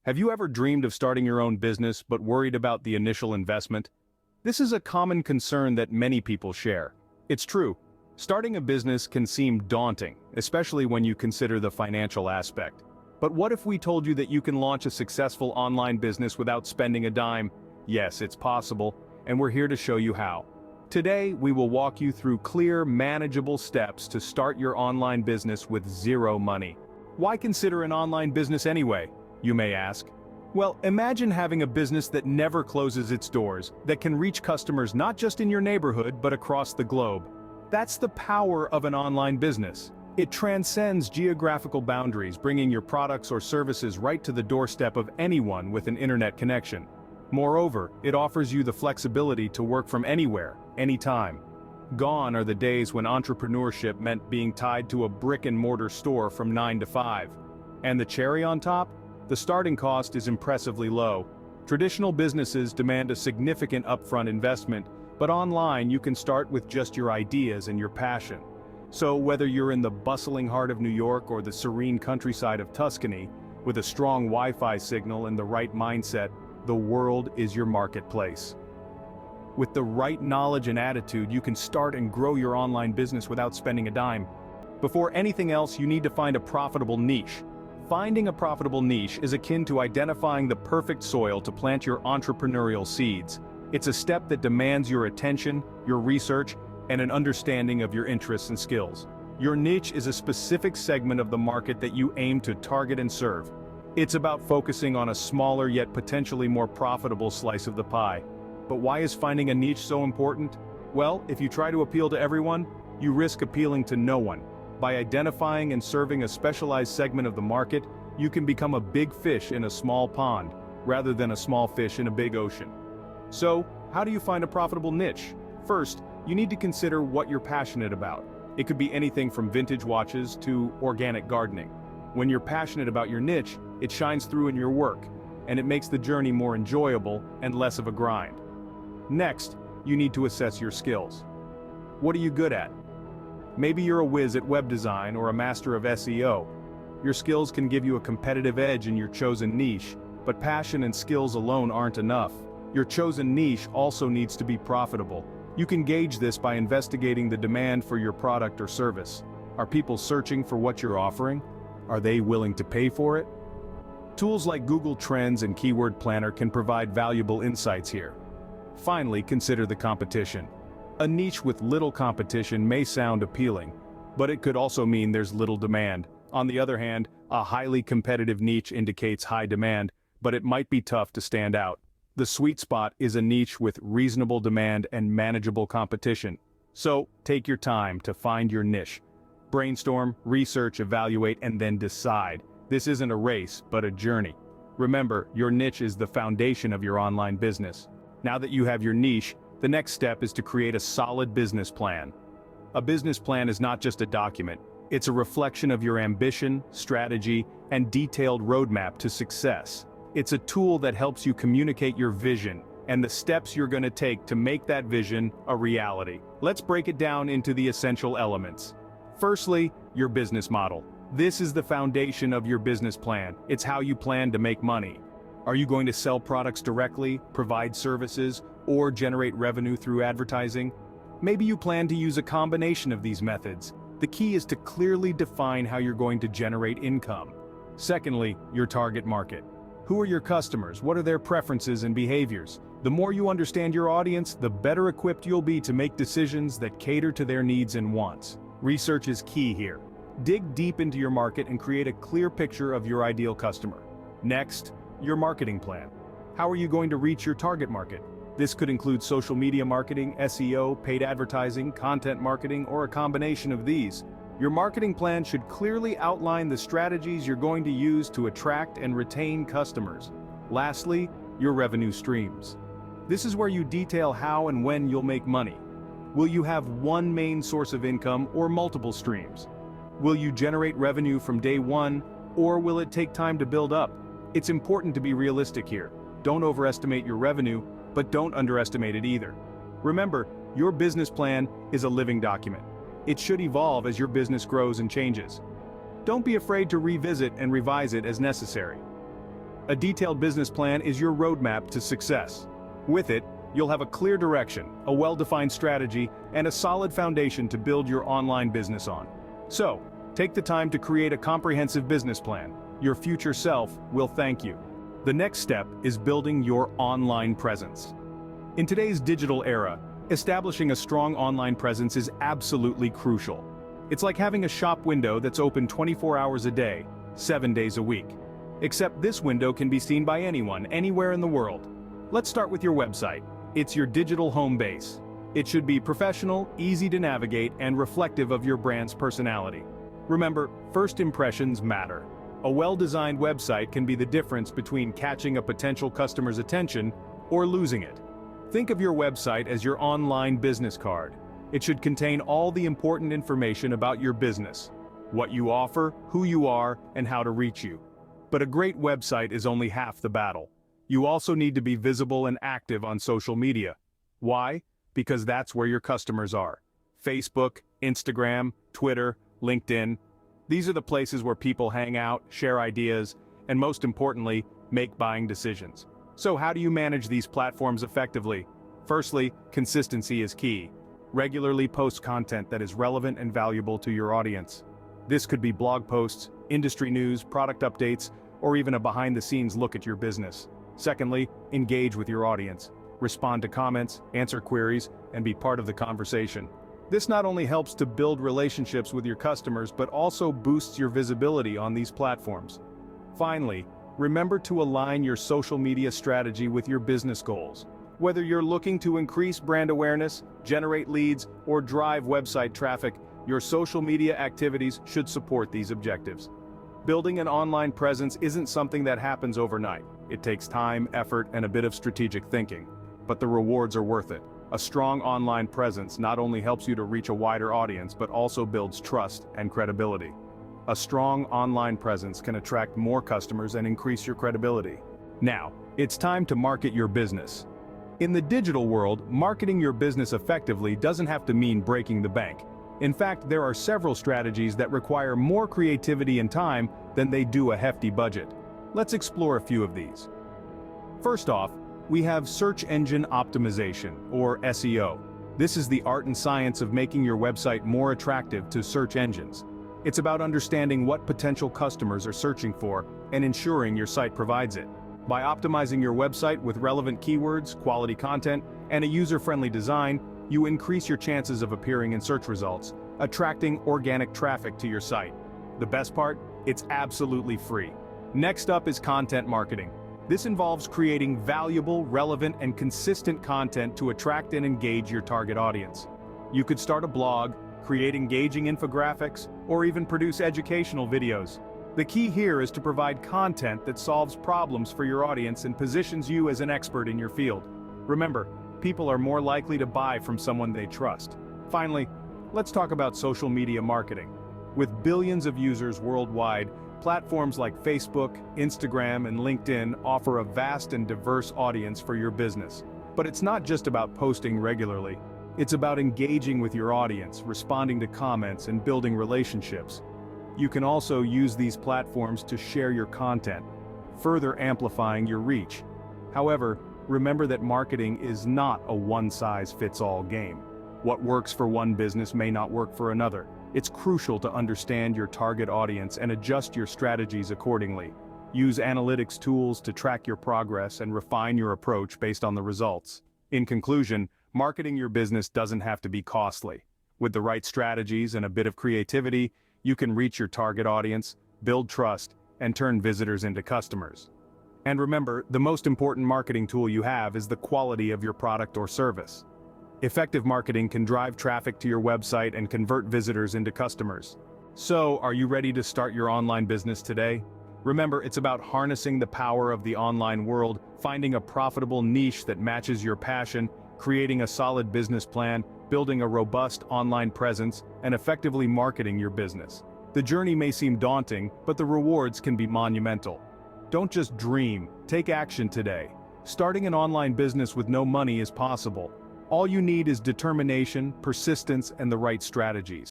Have you ever dreamed of starting your own business but worried about the initial investment? This is a common concern that many people share. It's true. Starting a business can seem daunting, especially when you consider the financial aspect. But what if we told you that you can launch a successful online business without spending a dime? Yes, it's possible, and we're here to show you how. Today, we will walk you through clear, manageable steps to start your online business with zero money. Why consider an online business anyway, you may ask? Well, imagine having a business that never closes its doors, that can reach customers not just in your neighborhood but across the globe. That's the power of an online business. It transcends geographical boundaries, bringing your products or services right to the doorstep of anyone with an internet connection. Moreover, it offers you the flexibility to work from anywhere, anytime. Gone are the days when entrepreneurship meant being tied to a brick-and-mortar store from 9 to 5. And the cherry on top? The starting cost is impressively low. Traditional businesses demand a significant upfront investment, but online you can start with just your ideas and your passion. So whether you're in the bustling heart of New York or the serene countryside of Tuscany, with a strong Wi-Fi signal and the right mindset, the world is your marketplace. With the right knowledge and attitude, you can start and grow your online business without spending a dime. Before anything else, you need to find a profitable niche. Finding a profitable niche is akin to identifying the perfect soil to plant your entrepreneurial seeds. It's a step that demands your attention, your research, and an understanding of your interests and skills. Your niche is a specific segment of the market that you aim to target and serve. It's about focusing on a smaller yet potentially more profitable slice of the pie. But why is finding a niche so important? Well, if you try to appeal to everyone, you risk appealing to no one. By identifying and serving a specialized segment of the market, you can become a big fish in a small pond, rather than a small fish in a big ocean. So, how do you find a profitable niche? First, you need to consider what you're passionate about. It could be anything from vintage watches to organic gardening. When you're passionate about your niche, it shines through in your work, and it makes the journey more enjoyable and less of a grind. Next, you need to assess your skills. What are you good at? Maybe you're a whiz at web design or a master of SEO. Your skills can give you a competitive edge in your chosen niche, but passion and skills alone aren't enough. Your chosen niche also needs to be profitable. You can gauge this by investigating the demand for your product or service. Are people searching for what you're offering? Are they willing to pay for it? Tools like Google Trends and Keyword Planner can provide valuable insights here. Finally, consider the competition. A niche with little competition may sound appealing, but it could also mean there's little demand. On the other hand, a highly competitive niche indicates high demand, but it might be tough to stand out. The sweet spot is a niche with reasonable demand and manageable competition. So, take your time to find your niche. Brainstorm, research, evaluate, and then decide. This isn't a race, but a journey. Remember, your niche is the foundation of your online business. Now that you have your niche, the next step is to create a solid business plan. A business plan is not just a document. It's a reflection of your ambition, strategy, and detailed roadmap to success. It's a tool that helps you communicate your vision and the steps you're going to take to make that vision a reality. Let's break it down into the essential elements. Firstly, your business model. This is the foundation of your business plan. It's how you plan to make money. Are you going to sell products directly, provide services, or generate revenue through advertising? Maybe you plan to use a combination of these methods. The key is to clearly define how you're going to generate income. Secondly, your target market. Who are your customers? What are their preferences and behaviors? The more you understand your audience, the better equipped you'll be to make decisions that cater to their needs and wants. Research is key here. Dig deep into your market and create a clear picture of your ideal customer. Next, your marketing plan. How are you going to reach your target market? This could include social media marketing, SEO, paid advertising, content marketing, or a combination of these. Your marketing plan should clearly outline the strategies you're going to use to attract and retain customers. Lastly, your revenue streams. This is where you detail how and when you'll make money. Will you have one main source of income or multiple streams? Will you generate revenue from day one, or will it take time to build up? It's important to be realistic here. Don't overestimate your revenue, but don't underestimate it either. Remember, your business plan is a living document. It should evolve as your business grows and changes. Don't be afraid to revisit and revise it as necessary. A detailed business plan is your roadmap to success. With it, you'll have a clear direction, a well-defined strategy, and a solid foundation to build your online business on. So, take the time to create a comprehensive business plan. Your future self will thank you. The next step is building your online presence. In today's digital era, establishing a strong online presence is absolutely crucial. It's like having a shop window that's open 24 hours a day, 7 days a week. Except this window can be seen by anyone, anywhere in the world. Let's start with your website. It's your digital home base. It should be professional, easy to navigate, and reflective of your brand's personality. Remember, first impressions matter. A well-designed website can be the difference between catching a potential customer's attention or losing it. Think of your website as your online business card. It should contain all the important information about your business, what you offer, who you are, and how to reach you. But a great website is only half the battle. You also need to be visible and active on social media. Why? Because that's where your customers are. Facebook, Instagram, Twitter, LinkedIn. These are the places where people hang out, share ideas, and most importantly, make buying decisions. So how do you manage these platforms effectively? Firstly, consistency is key. Regularly post content that is relevant and valuable to your audience. This could be blog posts, industry news, product updates, or even a behind-the-scenes look at your business. Secondly, engage with your audience. Respond to comments, answer queries, and be part of the conversation. This not only helps to build relationships with your customers but also boosts your visibility on these platforms. Finally, remember to align your social media strategy with your business goals. Whether you're looking to increase brand awareness, generate leads, or drive website traffic, your social media activities should support these objectives. Building an online presence isn't something that happens overnight. It takes time, effort, and a bit of strategic thinking. But the rewards are worth it. A strong online presence not only helps you to reach a wider audience but also builds trust and credibility. A strong online presence can attract more customers and increase your credibility. Now, it's time to market your business. In the digital world, marketing your business effectively doesn't have to mean breaking the bank. In fact, there are several strategies that require more creativity and time than they do a hefty budget. Let's explore a few of these. First off, we have search engine optimization, or SEO. This is the art and science of making your website more attractive to search engines. It's about understanding what potential customers are searching for and ensuring your site provides it. By optimizing your website with relevant keywords, quality content, and a user-friendly design, you increase your chances of appearing in search results, attracting organic traffic to your site. The best part? It's absolutely free. Next up is content marketing. This involves creating valuable, relevant, and consistent content to attract and engage your target audience. You could start a blog, create engaging infographics, or even produce educational videos. The key here is to provide content that solves problems for your audience and positions you as an expert in your field. Remember, people are more likely to buy from someone they trust. Finally, let's talk about social media marketing. With billions of users worldwide, platforms like Facebook, Instagram, and LinkedIn offer a vast and diverse audience for your business. But it's not just about posting regularly. It's about engaging with your audience, responding to comments, and building relationships. You can also use these platforms to share your content, further amplifying your reach. However, remember that marketing is not a one-size-fits-all game. What works for one business may not work for another. It's crucial to understand your target audience and adjust your strategies accordingly. Use analytics tools to track your progress and refine your approach based on the results. In conclusion, marketing your business doesn't have to be costly. With the right strategies and a bit of creativity, you can reach your target audience, build trust, and turn visitors into customers. And remember, the most important marketing tool you have is the quality of your product or service. Effective marketing can drive traffic to your website and convert visitors into customers. So, are you ready to start your online business today? Remember, it's about harnessing the power of the online world, finding a profitable niche that matches your passion, creating a solid business plan, building a robust online presence, and effectively marketing your business. The journey may seem daunting, but the rewards can be monumental. Don't just dream, take action today. Starting an online business with no money is possible. All you need is determination, persistence, and the right strategies.